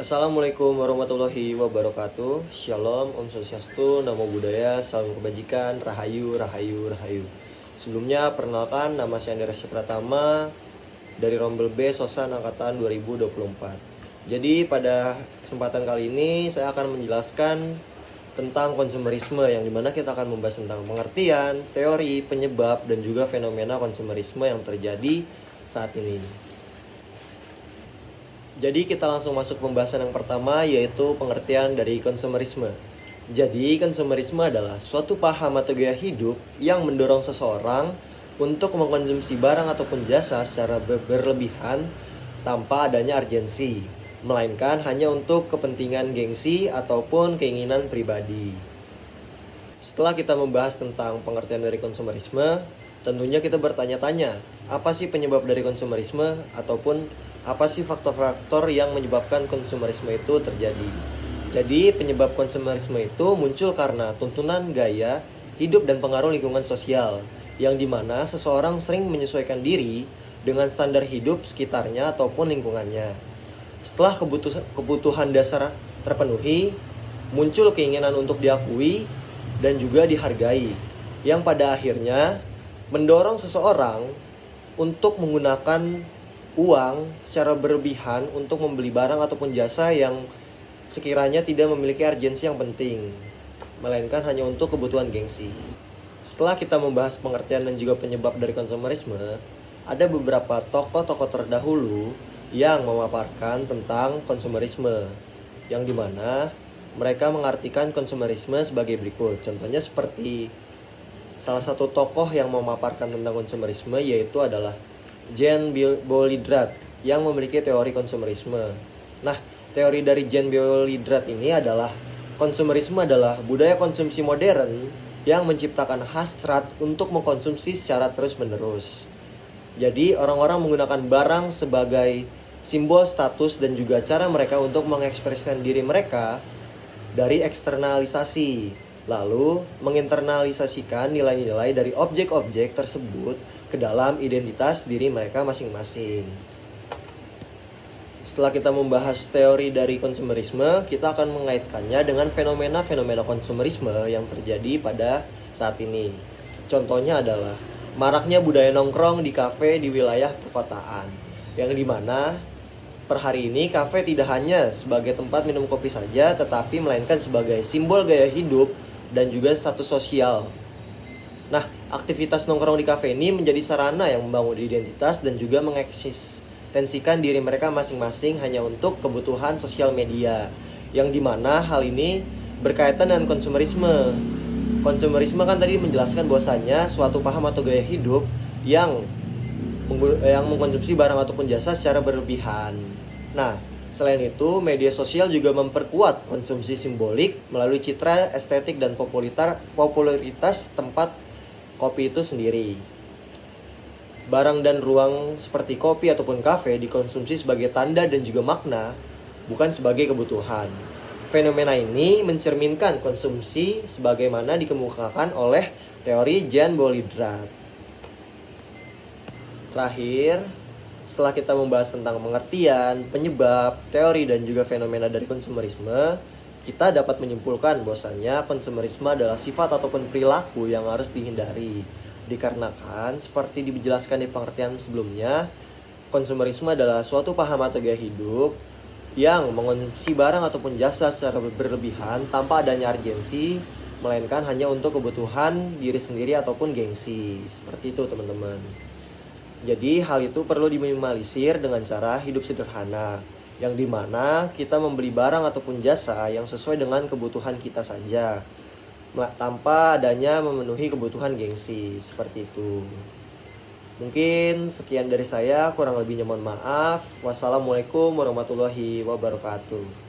Assalamualaikum warahmatullahi wabarakatuh. Shalom, Om Swastiastu, Namo Buddhaya, Salam Kebajikan, Rahayu, Rahayu, Rahayu. Sebelumnya perkenalkan, nama saya Andreas Pratama dari Rombel B Sosan Angkatan 2024. Jadi pada kesempatan kali ini saya akan menjelaskan tentang konsumerisme, yang dimana kita akan membahas tentang pengertian, teori, penyebab, dan juga fenomena konsumerisme yang terjadi saat ini. Jadi kita langsung masuk pembahasan yang pertama, yaitu pengertian dari konsumerisme. Jadi konsumerisme adalah suatu paham atau gaya hidup yang mendorong seseorang untuk mengkonsumsi barang ataupun jasa secara berlebihan tanpa adanya urgensi, melainkan hanya untuk kepentingan gengsi ataupun keinginan pribadi. Setelah kita membahas tentang pengertian dari konsumerisme, tentunya kita bertanya-tanya, apa sih penyebab dari konsumerisme ataupun apa sih faktor-faktor yang menyebabkan konsumerisme itu terjadi. Jadi penyebab konsumerisme itu muncul karena tuntunan gaya hidup dan pengaruh lingkungan sosial, yang dimana seseorang sering menyesuaikan diri dengan standar hidup sekitarnya ataupun lingkungannya. Setelah kebutuhan dasar terpenuhi, muncul keinginan untuk diakui dan juga dihargai, yang pada akhirnya mendorong seseorang untuk menggunakan uang secara berlebihan untuk membeli barang ataupun jasa yang sekiranya tidak memiliki urgensi yang penting, melainkan hanya untuk kebutuhan gengsi. Setelah kita membahas pengertian dan juga penyebab dari konsumerisme, ada beberapa tokoh-tokoh terdahulu yang memaparkan tentang konsumerisme, yang dimana mereka mengartikan konsumerisme sebagai berikut. Contohnya seperti salah satu tokoh yang memaparkan tentang konsumerisme yaitu adalah Jean Baudrillard yang memiliki teori konsumerisme. Nah, teori dari Jean Baudrillard ini adalah konsumerisme adalah budaya konsumsi modern yang menciptakan hasrat untuk mengkonsumsi secara terus-menerus. Jadi, orang-orang menggunakan barang sebagai simbol status dan juga cara mereka untuk mengekspresikan diri mereka dari eksternalisasi, lalu menginternalisasikan nilai-nilai dari objek-objek tersebut ke dalam identitas diri mereka masing-masing. Setelah kita membahas teori dari konsumerisme, kita akan mengaitkannya dengan fenomena-fenomena konsumerisme yang terjadi pada saat ini. Contohnya adalah maraknya budaya nongkrong di kafe di wilayah perkotaan, yang dimana per hari ini kafe tidak hanya sebagai tempat minum kopi saja, tetapi melainkan sebagai simbol gaya hidup dan juga status sosial. Nah, aktivitas nongkrong di kafe ini menjadi sarana yang membangun identitas dan juga mengeksistensikan diri mereka masing-masing hanya untuk kebutuhan sosial media, yang dimana hal ini berkaitan dengan konsumerisme. Konsumerisme kan tadi menjelaskan bahwasannya suatu paham atau gaya hidup yang mengkonsumsi barang ataupun jasa secara berlebihan. Nah, selain itu, media sosial juga memperkuat konsumsi simbolik melalui citra, estetik, dan popularitas tempat kopi itu sendiri. Barang dan ruang seperti kopi ataupun kafe dikonsumsi sebagai tanda dan juga makna, bukan sebagai kebutuhan. Fenomena ini mencerminkan konsumsi sebagaimana dikemukakan oleh teori Jean Baudrillard. Terakhir, setelah kita membahas tentang pengertian, penyebab, teori, dan juga fenomena dari konsumerisme, kita dapat menyimpulkan bahwasannya konsumerisme adalah sifat ataupun perilaku yang harus dihindari. Dikarenakan, seperti dijelaskan di pengertian sebelumnya, konsumerisme adalah suatu paham atau gaya hidup yang mengonsumsi barang ataupun jasa secara berlebihan tanpa adanya urgensi, melainkan hanya untuk kebutuhan diri sendiri ataupun gengsi. Seperti itu, teman-teman. Jadi hal itu perlu diminimalisir dengan cara hidup sederhana, yang dimana kita membeli barang ataupun jasa yang sesuai dengan kebutuhan kita saja, tanpa adanya memenuhi kebutuhan gengsi. Seperti itu. Mungkin sekian dari saya, kurang lebihnya mohon maaf. Wassalamualaikum warahmatullahi wabarakatuh.